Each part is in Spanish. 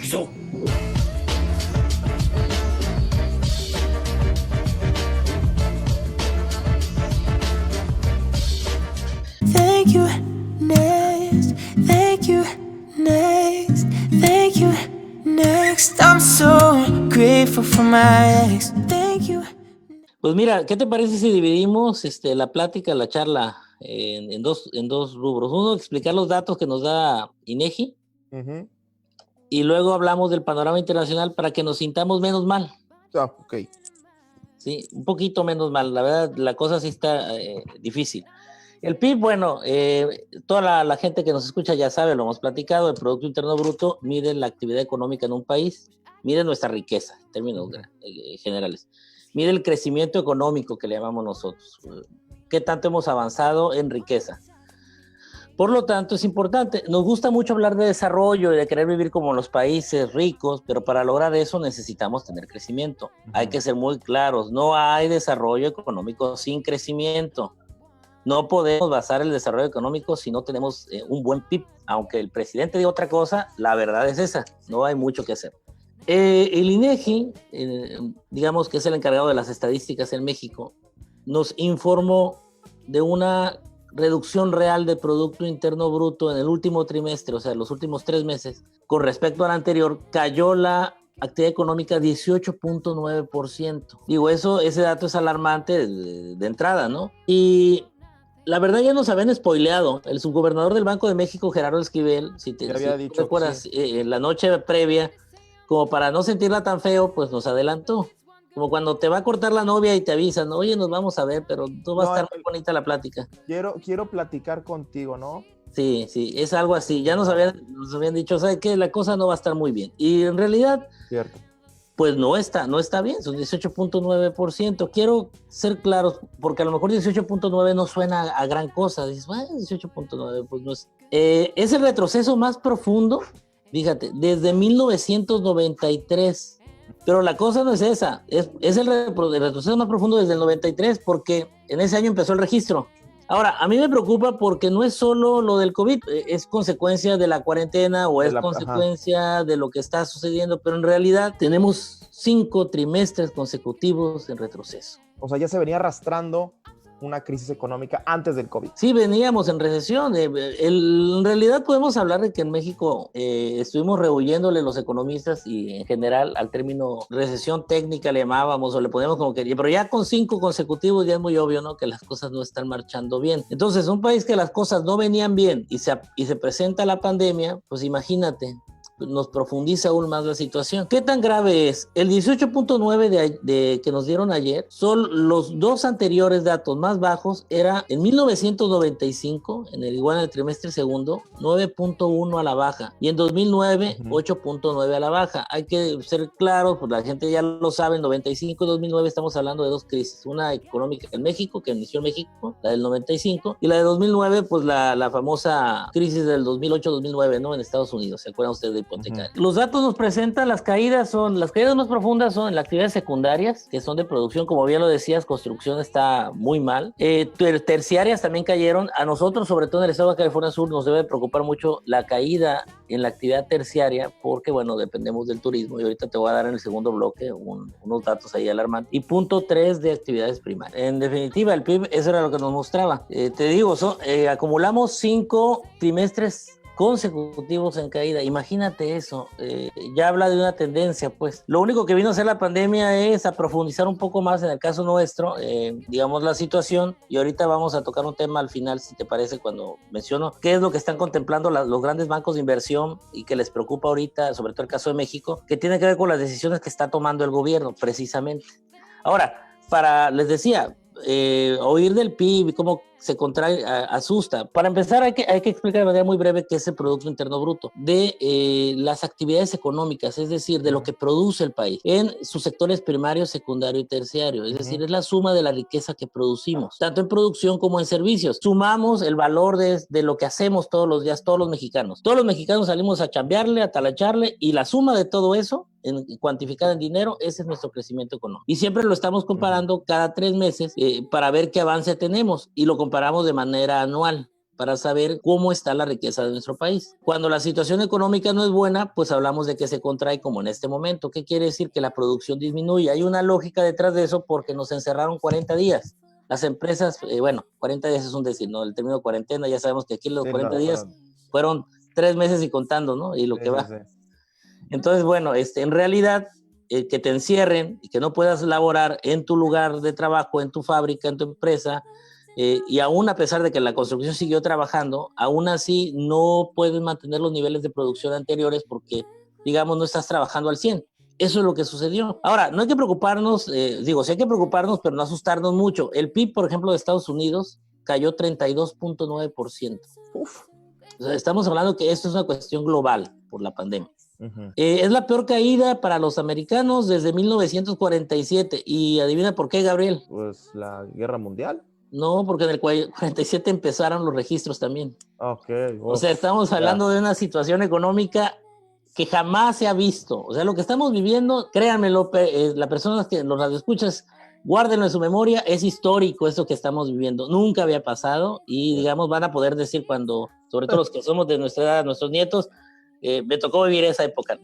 行くぞ。Thank you, next. Thank you, next. Thank you, next. I'm so grateful for my ex. Thank you. Pues mira, ¿qué te parece si dividimos la plática, la charla en dos rubros? Uno, explicar los datos que nos da INEGI, Ujú. y luego hablamos del panorama internacional para que nos sintamos menos mal. Ah, ok. Sí, un poquito menos mal. La verdad, la cosa sí está difícil. El PIB, bueno, toda la gente que nos escucha ya sabe, lo hemos platicado, el Producto Interno Bruto mide la actividad económica en un país, mide nuestra riqueza, en términos generales, mide el crecimiento económico que le llamamos nosotros, qué tanto hemos avanzado en riqueza. Por lo tanto, es importante. Nos gusta mucho hablar de desarrollo y de querer vivir como los países ricos, pero para lograr eso necesitamos tener crecimiento. Hay que ser muy claros, no hay desarrollo económico sin crecimiento. No podemos basar el desarrollo económico si no tenemos un buen PIB. Aunque el presidente diga otra cosa, la verdad es esa, no hay mucho que hacer. El INEGI, digamos que es el encargado de las estadísticas en México, nos informó de una reducción real del Producto Interno Bruto en el último trimestre, o sea, los últimos 3 meses, con respecto al anterior, cayó la actividad económica 18.9%. Digo, ese dato es alarmante de entrada, ¿no? Y la verdad ya nos habían spoileado. El subgobernador del Banco de México, Gerardo Esquivel, si te recuerdas, sí, la noche previa, como para no sentirla tan feo, pues nos adelantó. Como cuando te va a cortar la novia y te avisan, oye, nos vamos a ver, pero no va a estar muy bonita la plática. Quiero platicar contigo, ¿no? Sí, es algo así. Ya nos habían dicho, ¿sabes qué? La cosa no va a estar muy bien. Y en realidad, cierto, pues no está bien, son 18.9%. Quiero ser claro, porque a lo mejor 18.9 no suena a gran cosa. Dices, bueno, 18.9, pues no es. Es el retroceso más profundo, fíjate, desde 1993. Pero la cosa no es esa, es el retroceso más profundo desde el 93, porque en ese año empezó el registro. Ahora, a mí me preocupa porque no es solo lo del COVID, es consecuencia de la cuarentena o es consecuencia de lo que está sucediendo, pero en realidad tenemos 5 trimestres consecutivos en retroceso. O sea, ya se venía arrastrando una crisis económica antes del COVID. Sí, veníamos en recesión. En realidad podemos hablar de que en México estuvimos rehuyéndole los economistas y en general al término recesión técnica le llamábamos o le poníamos como quería, pero ya con 5 consecutivos ya es muy obvio, ¿no?, que las cosas no están marchando bien. Entonces, un país que las cosas no venían bien y se presenta la pandemia, pues imagínate, nos profundiza aún más la situación. ¿Qué tan grave es? El 18.9 que nos dieron ayer son los 2 anteriores datos más bajos. Era en 1995, igual en el trimestre segundo, 9.1 a la baja. Y en 2009, 8.9 a la baja. Hay que ser claros, pues la gente ya lo sabe, en 95 y 2009 estamos hablando de 2 crisis. Una económica en México, que inició en México, la del 95, y la de 2009, pues la famosa crisis del 2008-2009, ¿no?, en Estados Unidos. ¿Se acuerdan ustedes de hipotecaria? Los datos nos presentan las caídas más profundas son en las actividades secundarias, que son de producción, como bien lo decías, construcción está muy mal. Terciarias también cayeron. A nosotros, sobre todo en el estado de California Sur, nos debe preocupar mucho la caída en la actividad terciaria, porque bueno, dependemos del turismo, y ahorita te voy a dar en el segundo bloque unos datos ahí alarmantes. Y punto 3 de actividades primarias. En definitiva, el PIB, eso era lo que nos mostraba. Te digo, acumulamos 5 trimestres consecutivos en caída. Imagínate eso, ya habla de una tendencia, pues. Lo único que vino a hacer la pandemia es a profundizar un poco más en el caso nuestro, digamos, la situación, y ahorita vamos a tocar un tema al final, si te parece, cuando menciono qué es lo que están contemplando los grandes bancos de inversión y que les preocupa ahorita, sobre todo el caso de México, que tiene que ver con las decisiones que está tomando el gobierno, precisamente. Ahora, les decía, oír del PIB, cómo se contrae, asusta. Para empezar, hay que explicar de manera muy breve qué es el Producto Interno Bruto, de las actividades económicas, es decir, de lo que produce el país, en sus sectores primario, secundario y terciario, es decir, es la suma de la riqueza que producimos, tanto en producción como en servicios. Sumamos el valor de lo que hacemos todos los días, todos los mexicanos. Todos los mexicanos salimos a chambearle, a talacharle, y la suma de todo eso, cuantificada en dinero, ese es nuestro crecimiento económico. Y siempre lo estamos comparando cada 3 meses para ver qué avance tenemos, y lo comparamos de manera anual para saber cómo está la riqueza de nuestro país. Cuando la situación económica no es buena, pues hablamos de que se contrae como en este momento. ¿Qué quiere decir? Que la producción disminuye. Hay una lógica detrás de eso porque nos encerraron 40 días. Las empresas, 40 días es un decir, ¿no? El término cuarentena, ya sabemos que aquí los 40 días fueron 3 meses y contando, ¿no? Y lo que va. Entonces, bueno, en realidad, que te encierren y que no puedas laborar en tu lugar de trabajo, en tu fábrica, en tu empresa, y aún a pesar de que la construcción siguió trabajando, aún así no puedes mantener los niveles de producción anteriores porque, digamos, no estás trabajando al 100. Eso es lo que sucedió. Ahora, no hay que preocuparnos, sí hay que preocuparnos, pero no asustarnos mucho. El PIB, por ejemplo, de Estados Unidos cayó 32.9%. Uf. O sea, estamos hablando que esto es una cuestión global por la pandemia. Uh-huh. Es la peor caída para los americanos desde 1947. ¿Y adivina por qué, Gabriel? Pues la Guerra Mundial. No, porque en el 47 empezaron los registros también. Okay. O sea, estamos hablando de una situación económica que jamás se ha visto. O sea, lo que estamos viviendo, créanmelo, las personas que los radioescuchas, guárdenlo en su memoria, es histórico esto que estamos viviendo. Nunca había pasado y, digamos, van a poder decir cuando, sobre todo los que somos de nuestra edad, nuestros nietos, me tocó vivir esa época.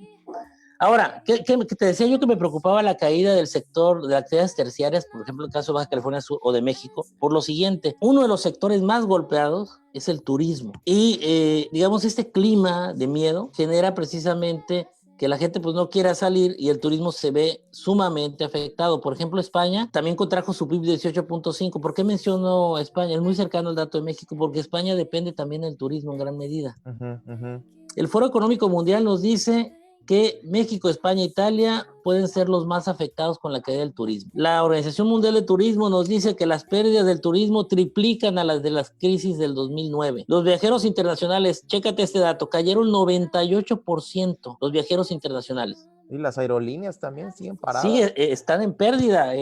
Ahora, ¿qué te decía yo que me preocupaba la caída del sector de actividades terciarias, por ejemplo, el caso de Baja California Sur o de México? Por lo siguiente, uno de los sectores más golpeados es el turismo. Y, digamos, este clima de miedo genera precisamente que la gente pues no quiera salir y el turismo se ve sumamente afectado. Por ejemplo, España también contrajo su PIB de 18.5. ¿Por qué menciono España? Es muy cercano al dato de México, porque España depende también del turismo en gran medida. El Foro Económico Mundial nos dice que México, España e Italia pueden ser los más afectados con la caída del turismo. La Organización Mundial de Turismo nos dice que las pérdidas del turismo triplican a las de las crisis del 2009. Los viajeros internacionales, chécate este dato, cayeron 98% los viajeros internacionales. Y las aerolíneas también siguen paradas. Sí, están en pérdida.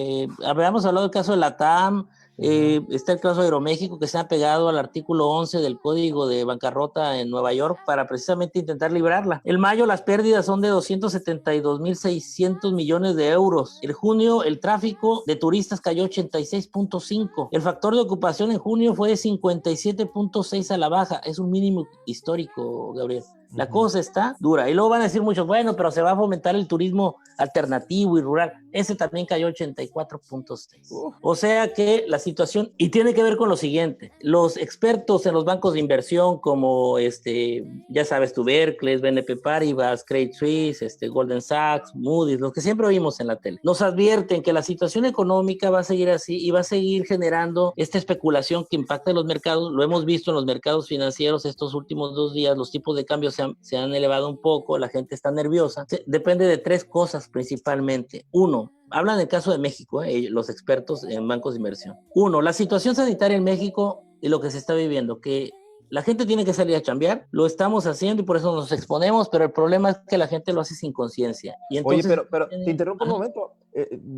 Habíamos hablado del caso de la TAM, está el caso de Aeroméxico, que se ha pegado al artículo 11 del Código de Bancarrota en Nueva York para precisamente intentar librarla. En mayo las pérdidas son de 272.600 millones de euros. En junio el tráfico de turistas cayó 86.5. El factor de ocupación en junio fue de 57.6 a la baja. Es un mínimo histórico, Gabriel. La cosa está dura. Y luego van a decir muchos, bueno, pero se va a fomentar el turismo alternativo y rural. Ese también cayó 84.6. O sea que la situación, y tiene que ver con lo siguiente, los expertos en los bancos de inversión como, ya sabes tú, Barclays, BNP Paribas, Credit Suisse, Goldman Sachs, Moody's, los que siempre oímos en la tele, nos advierten que la situación económica va a seguir así y va a seguir generando esta especulación que impacta en los mercados. Lo hemos visto en los mercados financieros estos últimos 2 días, los tipos de cambio se han elevado un poco, la gente está nerviosa. Depende de 3 cosas principalmente. 1, hablan del caso de México, los expertos en bancos de inversión. 1, la situación sanitaria en México y lo que se está viviendo, que la gente tiene que salir a chambear, lo estamos haciendo y por eso nos exponemos, pero el problema es que la gente lo hace sin conciencia. Entonces, oye, pero te interrumpo un momento.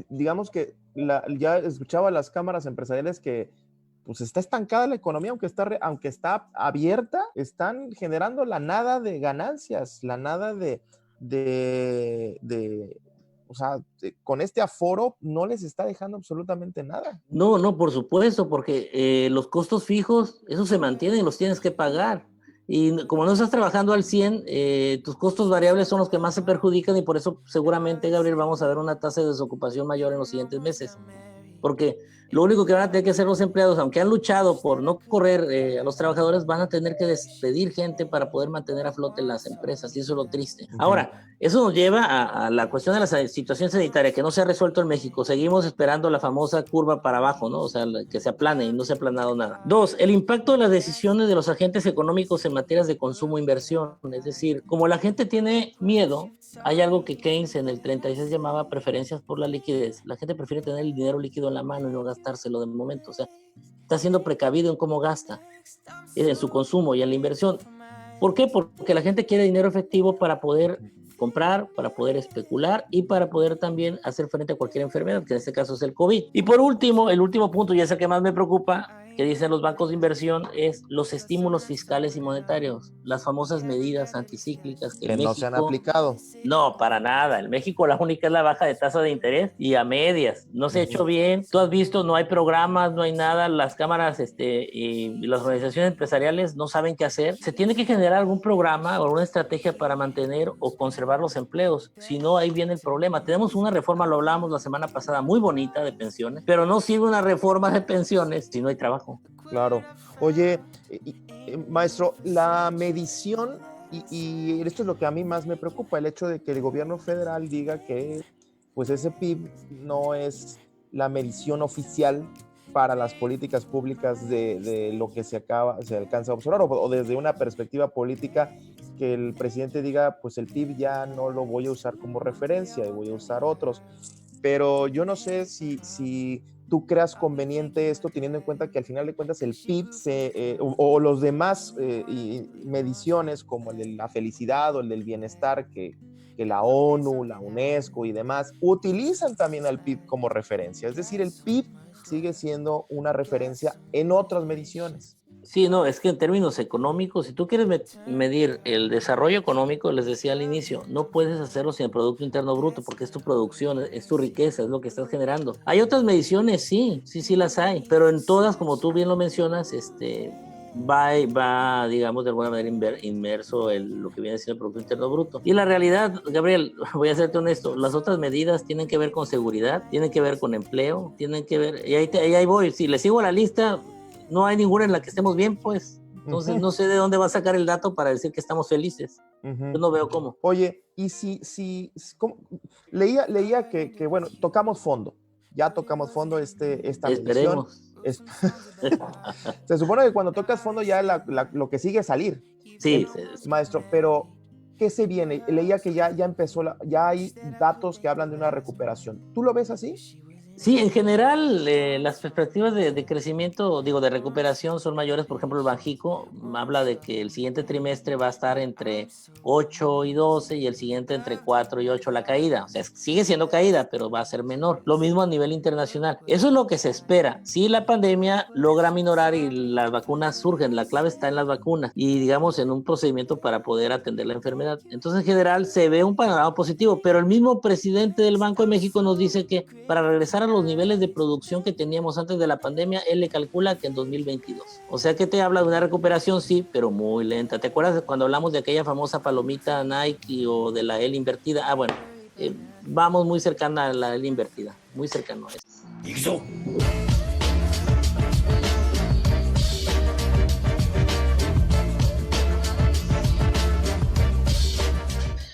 Digamos que ya escuchaba las cámaras empresariales que pues está estancada la economía, aunque está abierta, están generando la nada de ganancias, la nada o sea, con este aforo no les está dejando absolutamente nada. No, por supuesto, porque los costos fijos, esos se mantienen y los tienes que pagar. Y como no estás trabajando al 100, tus costos variables son los que más se perjudican y por eso seguramente, Gabriel, vamos a ver una tasa de desocupación mayor en los siguientes meses. Porque lo único que van a tener que hacer los empleados, aunque han luchado por no correr a los trabajadores, van a tener que despedir gente para poder mantener a flote las empresas, y eso es lo triste. Ahora, eso nos lleva a la cuestión de la situación sanitaria, que no se ha resuelto en México. Seguimos esperando la famosa curva para abajo, ¿no? O sea, que se aplane, y no se ha aplanado nada. 2, el impacto de las decisiones de los agentes económicos en materias de consumo e inversión. Es decir, como la gente tiene miedo, hay algo que Keynes en el 36 llamaba preferencias por la liquidez. La gente prefiere tener el dinero líquido en la mano y no gastárselo de momento. O sea, está siendo precavido en cómo gasta, en su consumo y en la inversión. ¿Por qué? Porque la gente quiere dinero efectivo para poder comprar, para poder especular y para poder también hacer frente a cualquier enfermedad, que en este caso es el COVID. Y por último, el último punto, y es el que más me preocupa, que dicen los bancos de inversión es los estímulos fiscales y monetarios, las famosas medidas anticíclicas que no se han aplicado. No, para nada. En México la única es la baja de tasa de interés y a medias. No se ha hecho bien. Tú has visto, no hay programas, no hay nada. Las cámaras y las organizaciones empresariales no saben qué hacer. Se tiene que generar algún programa o alguna estrategia para mantener o conservar los empleos. Si no, ahí viene el problema. Tenemos una reforma, lo hablábamos la semana pasada, muy bonita de pensiones, pero no sirve una reforma de pensiones si no hay trabajo. Claro. Oye, maestro, la medición, y esto es lo que a mí más me preocupa, el hecho de que el gobierno federal diga que pues ese PIB no es la medición oficial para las políticas públicas de lo que se alcanza a observar, o desde una perspectiva política que el presidente diga, pues el PIB ya no lo voy a usar como referencia y voy a usar otros. Pero yo no sé si tú creas conveniente esto, teniendo en cuenta que al final de cuentas el PIB o los demás mediciones como el de la felicidad o el del bienestar que la ONU, la UNESCO y demás utilizan también al PIB como referencia. Es decir, el PIB sigue siendo una referencia en otras mediciones. Sí, no, es que en términos económicos, si tú quieres medir el desarrollo económico, les decía al inicio, no puedes hacerlo sin el Producto Interno Bruto, porque es tu producción, es tu riqueza, es lo que estás generando. Hay otras mediciones, sí las hay, pero en todas, como tú bien lo mencionas, va, digamos, de alguna manera inmerso lo que viene siendo el Producto Interno Bruto. Y la realidad, Gabriel, voy a serte honesto, las otras medidas tienen que ver con seguridad, tienen que ver con empleo, tienen que ver, y ahí voy, si le sigo la lista, no hay ninguna en la que estemos bien, pues. Entonces no sé de dónde va a sacar el dato para decir que estamos felices. Yo no veo cómo. Oye, y ¿cómo? Leía que, bueno, tocamos fondo. Ya tocamos fondo esta Esperemos. Medición. Se supone que cuando tocas fondo ya lo que sigue es salir. Sí. Maestro, pero ¿qué se viene? Leía que ya empezó, ya hay datos que hablan de una recuperación. ¿Tú lo ves así? Sí, en general las perspectivas de crecimiento, de recuperación son mayores. Por ejemplo, el Banjico habla de que el siguiente trimestre va a estar entre 8 y 12 y el siguiente entre 4 y 8 la caída. O sea, sigue siendo caída, pero va a ser menor. Lo mismo a nivel internacional. Eso es lo que se espera. Si la pandemia logra minorar y las vacunas surgen, la clave está en las vacunas y, digamos, en un procedimiento para poder atender la enfermedad. Entonces, en general, se ve un panorama positivo, pero el mismo presidente del Banco de México nos dice que para regresar a los niveles de producción que teníamos antes de la pandemia, él le calcula que en 2022. O sea que te habla de una recuperación, sí, pero muy lenta. ¿Te acuerdas cuando hablamos de aquella famosa palomita Nike o de la L invertida? Bueno, vamos muy cercana a la L invertida, muy cercano a eso.